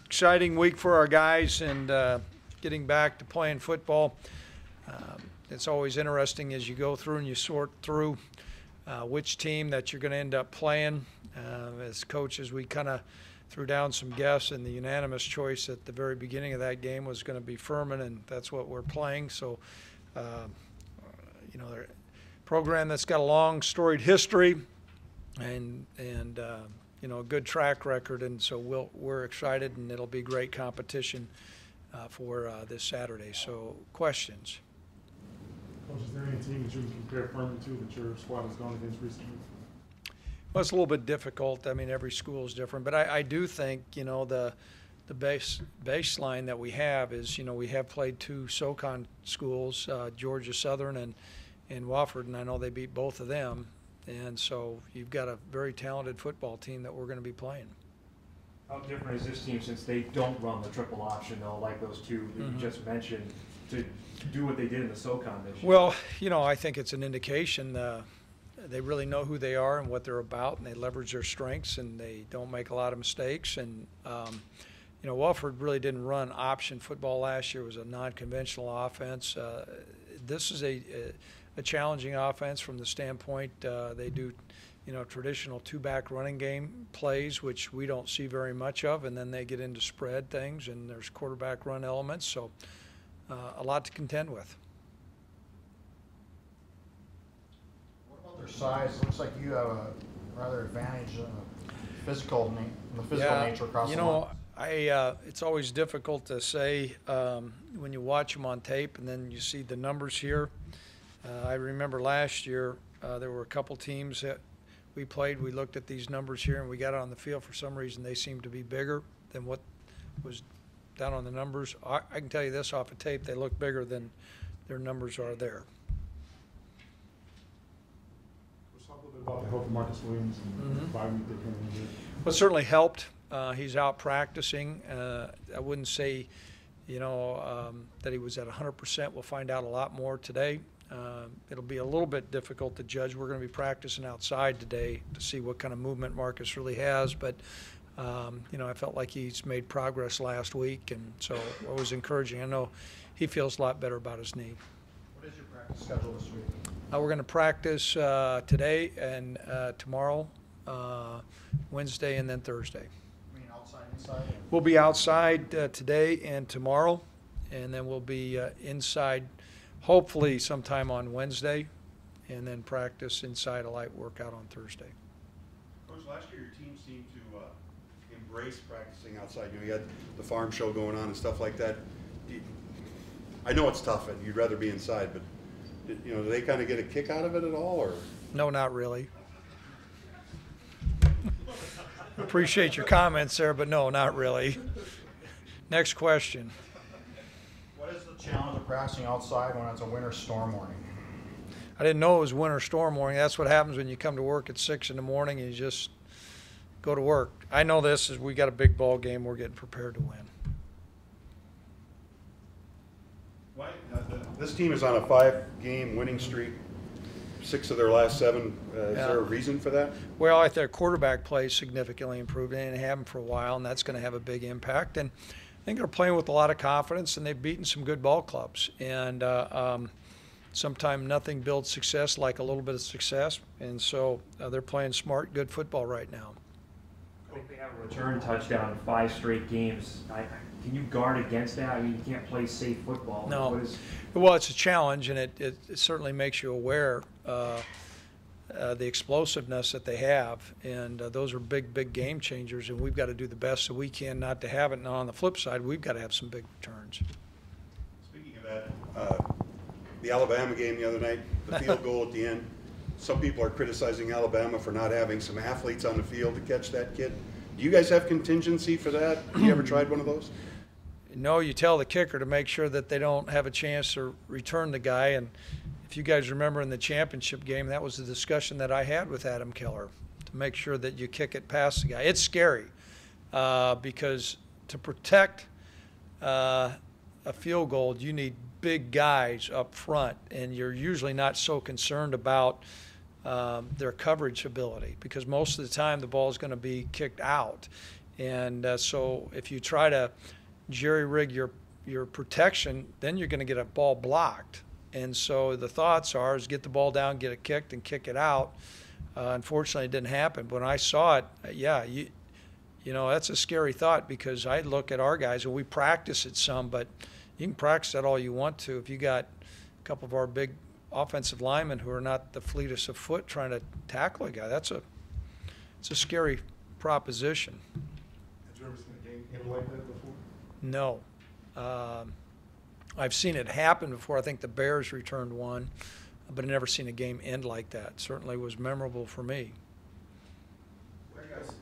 Exciting week for our guys and getting back to playing football. It's always interesting as you go through and you sort through which team that you're going to end up playing. As coaches, we kind of threw down some guess, and the unanimous choice at the very beginning of that game was going to be Furman, and that's what we're playing. So, they're a program that's got a long, storied history and a good track record, and so we're excited, and it'll be great competition for this Saturday. So, questions? Coach, is there any team that you can compare Furman to that your squad has gone against recently? Well, it's a little bit difficult. I mean, every school is different, but I do think the baseline that we have is we have played two SoCon schools, Georgia Southern and Wofford, and I know they beat both of them. And so you've got a very talented football team that we're going to be playing. How different is this team since they don't run the triple option, though, like those two that you just mentioned, to do what they did in the SoCon this year? Well, I think it's an indication they really know who they are and what they're about, and they leverage their strengths, and they don't make a lot of mistakes. And, Wofford really didn't run option football last year. It was a non-conventional offense. This is a challenging offense from the standpoint they do, traditional two-back running game plays, which we don't see very much of, and then they get into spread things, and there's quarterback run elements, so a lot to contend with. What about their size? It looks like you have a rather advantage in the physical nature across the line. It's always difficult to say when you watch them on tape and then you see the numbers here. I remember last year there were a couple teams that we played. We looked at these numbers here and we got on the field. For some reason, they seemed to be bigger than what was down on the numbers. I can tell you this off of tape, they look bigger than their numbers are there. Let's talk a little bit about the health of Marcus Williams and the bye week that came in here. Well, it certainly helped. He's out practicing. I wouldn't say, that he was at 100%. We'll find out a lot more today. It'll be a little bit difficult to judge. We're going to be practicing outside today to see what kind of movement Marcus really has. But, I felt like he's made progress last week, and so it was encouraging. I know he feels a lot better about his knee. What is your practice schedule this week? We're going to practice today and tomorrow, Wednesday, and then Thursday. You mean outside, inside? We'll be outside today and tomorrow, and then we'll be inside hopefully sometime on Wednesday, and then practice inside a light workout on Thursday. Coach, last year your team seemed to embrace practicing outside. You had the farm show going on and stuff like that. I know it's tough and you'd rather be inside, but do they kind of get a kick out of it at all, or? No, not really. Appreciate your comments there, but no, not really. Next question. What is the challenge of practicing outside when it's a winter storm morning? I didn't know it was winter storm morning. That's what happens when you come to work at 6 in the morning and you just go to work. I know this is we got a big ball game. We're getting prepared to win. This team is on a 5-game winning streak, 6 of their last 7. Is there a reason for that? Well, I think their quarterback play significantly improved. They didn't have him for a while, and that's going to have a big impact. And I think they're playing with a lot of confidence, and they've beaten some good ball clubs. And sometimes nothing builds success like a little bit of success. And so they're playing smart, good football right now. I think they have a return touchdown in 5 straight games. Can you guard against that? I mean, you can't play safe football. No. Well, it's a challenge, and it certainly makes you aware the explosiveness that they have, and those are big game changers, and we've got to do the best that we can not to have it. Now, on the flip side, we've got to have some big returns. Speaking of that, the Alabama game the other night, the field goal at the end, some people are criticizing Alabama for not having some athletes on the field to catch that kid. Do you guys have contingency for that? Have you ever tried one of those? No, you tell the kicker to make sure that they don't have a chance to return the guy. And if you guys remember in the championship game, that was the discussion that I had with Adam Keller, to make sure that you kick it past the guy. It's scary because to protect a field goal, you need big guys up front, and you're usually not so concerned about their coverage ability, because most of the time the ball is going to be kicked out. And so if you try to jerry-rig your protection, then you're going to get a ball blocked. And so the thoughts are is get the ball down, get it kicked, and kick it out. Unfortunately, it didn't happen. But when I saw it, yeah, you know, that's a scary thought, because I look at our guys, and we practice it some, but you can practice that all you want to. If you got a couple of our big offensive linemen who are not the fleetest of foot trying to tackle a guy, it's a scary proposition. Have you ever seen a game like that before? No. I've seen it happen before. I think the Bears returned one, but I've never seen a game end like that. It certainly was memorable for me.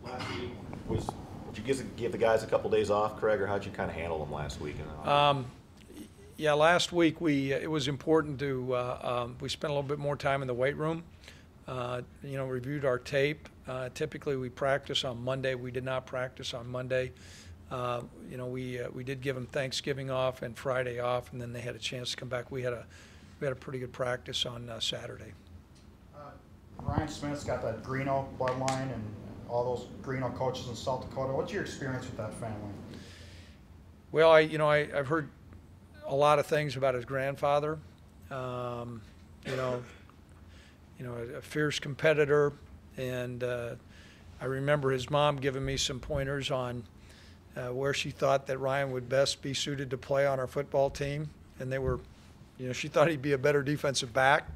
Last week did you give the guys a couple days off, Craig, or how'd you kind of handle them last week? Yeah, last week it was important to we spent a little bit more time in the weight room. You know, reviewed our tape. Typically, we practice on Monday. We did not practice on Monday. You know, we did give them Thanksgiving off and Friday off, and then they had a chance to come back. We had a pretty good practice on Saturday. Ryan Smith's got that Greeno bloodline and all those Greeno coaches in South Dakota. What's your experience with that family? Well, I've heard a lot of things about his grandfather. You know, a fierce competitor, and I remember his mom giving me some pointers on where she thought that Ryan would best be suited to play on our football team, and they were, you know, she thought he'd be a better defensive back.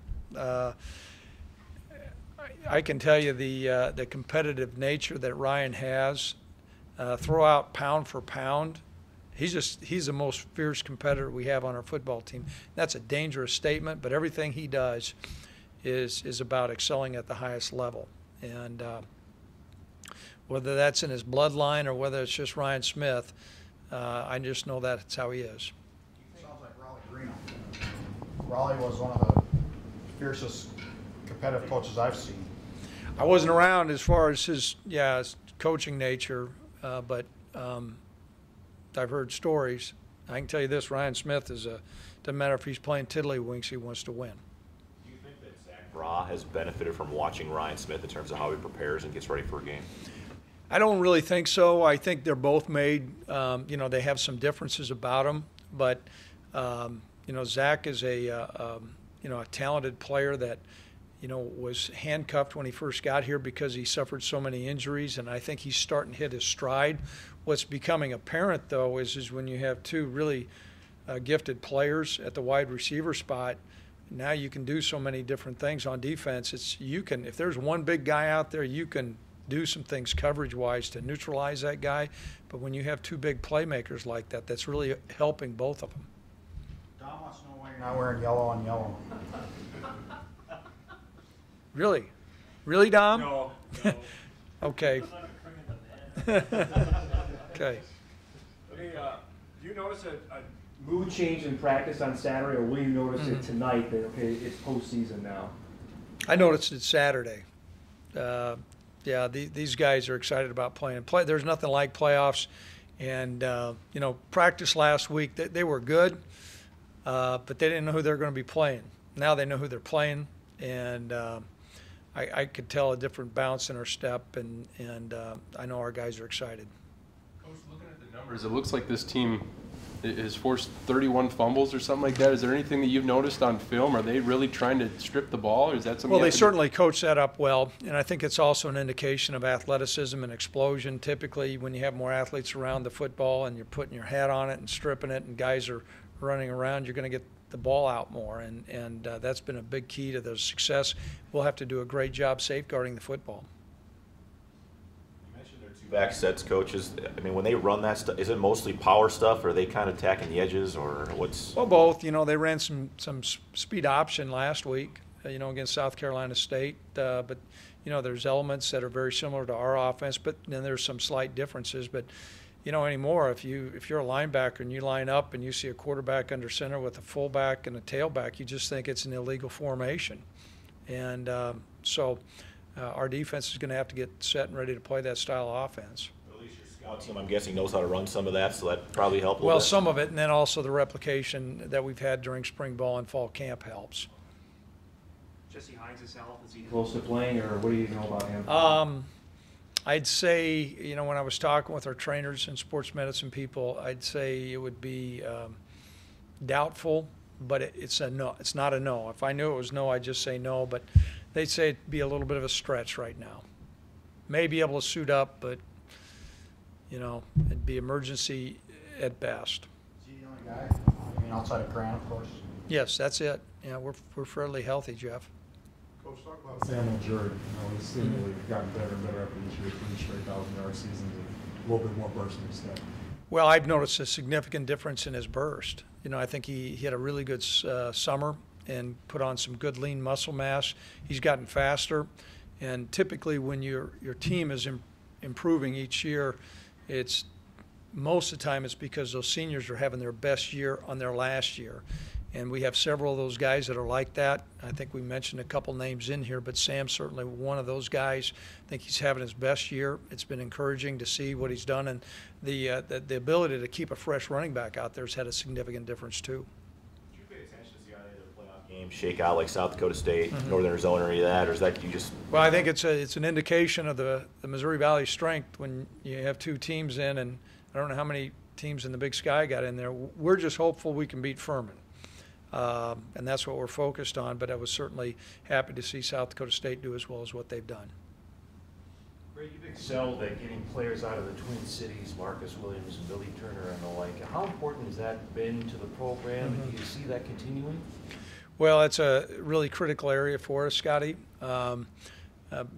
I can tell you the competitive nature that Ryan has. Throw out pound for pound, he's the most fierce competitor we have on our football team. That's a dangerous statement, but everything he does is about excelling at the highest level. And whether that's in his bloodline or whether it's just Ryan Smith, I just know that's how he is. Sounds like Raleigh Greeno. Raleigh was one of the fiercest competitive coaches I've seen. I wasn't around as far as his coaching nature, but I've heard stories. I can tell you this: Ryan Smith doesn't matter if he's playing tiddlywinks, he wants to win. Do you think that Zach Braw has benefited from watching Ryan Smith in terms of how he prepares and gets ready for a game? I don't really think so. I think they're both made. You know, they have some differences about them, but you know, Zach is a talented player that, you know, was handcuffed when he first got here because he suffered so many injuries, and I think he's starting to hit his stride. What's becoming apparent, though, is when you have two really gifted players at the wide receiver spot, now you can do so many different things on defense. If there's one big guy out there, you can do some things coverage-wise to neutralize that guy. But when you have two big playmakers like that, that's really helping both of them. Dom wants to know why you're not wearing yellow on yellow. Really? Really, Dom? No. Okay. Okay. Hey, do you notice a mood change in practice on Saturday, or will you notice it tonight that, okay, it's postseason now? I noticed it Saturday. These guys are excited about playing. There's nothing like playoffs. And, you know, practice last week, they were good, but they didn't know who they were going to be playing. Now they know who they're playing, and I could tell a different bounce in our step, and I know our guys are excited. Coach, looking at the numbers, it looks like this team has forced 31 fumbles or something like that. Is there anything that you've noticed on film? Are they really trying to strip the ball, or is that something? Well, they certainly coach that up well, and I think it's also an indication of athleticism and explosion. Typically, when you have more athletes around the football and you're putting your hat on it and stripping it and guys are running around, you're going to get the ball out more, and that's been a big key to their success. We'll have to do a great job safeguarding the football. You mentioned their two-back sets, coaches. I mean, when they run that stuff, is it mostly power stuff, or are they kind of attacking the edges, or what's? Well, both. You know, they ran some speed option last week, you know, against South Carolina State, but you know, there's elements that are very similar to our offense, but then there's some slight differences. But you know, anymore, if you're a linebacker and you line up and you see a quarterback under center with a fullback and a tailback, you just think it's an illegal formation. And so our defense is going to have to get set and ready to play that style of offense. At least your scout team, I'm guessing, knows how to run some of that, so that probably helped a little Well, bit. some of it, and then also the replication that we've had during spring ball and fall camp helps. Jesse Hines' health, is he close to playing, or what do you know about him? I'd say, you know, when I was talking with our trainers and sports medicine people, I'd say it would be doubtful, but it's a no. It's not a no. If I knew it was no, I'd just say no, but they'd say it'd be a little bit of a stretch right now. May be able to suit up, but, you know, it'd be emergency at best. Is he the only guy? I mean, outside of Grant, of course. Yes, that's it. Yeah, we're fairly healthy, Jeff. Coach, talk about Samuel Jury. You know, he's seemingly gotten better and better after this year, 3 straight 1,000-yard seasons, and a little bit more burst in his step. Well, I've noticed a significant difference in his burst. You know, I think he had a really good summer and put on some good lean muscle mass. He's gotten faster, and typically when your team is improving each year, it's most of the time it's because those seniors are having their best year on their last year. And we have several of those guys that are like that. I think we mentioned a couple names in here, but Sam's certainly one of those guys. I think he's having his best year. It's been encouraging to see what he's done, and the ability to keep a fresh running back out there has had a significant difference too. Did you pay attention to see how any of the playoff games shake out, like South Dakota State, Northern Arizona, or any of that, or is that you just? Well, I think it's an indication of the Missouri Valley strength when you have 2 teams in, and I don't know how many teams in the Big Sky got in there. We're just hopeful we can beat Furman. And that's what we're focused on, but I was certainly happy to see South Dakota State do as well as what they've done. Ray, you've excelled at getting players out of the Twin Cities, Marcus Williams and Billy Turner and the like. How important has that been to the program, and do you see that continuing? Well, it's a really critical area for us, Scotty,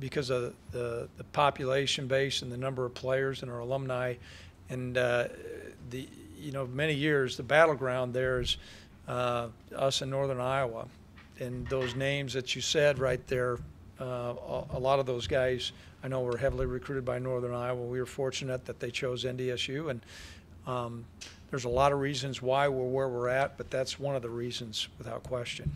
because of the population base and the number of players and our alumni. And, many years, the battleground there is us in northern Iowa, and those names that you said right there, a lot of those guys I know were heavily recruited by northern Iowa. We were fortunate that they chose NDSU, and there's a lot of reasons why we're where we're at, but that's one of the reasons without question.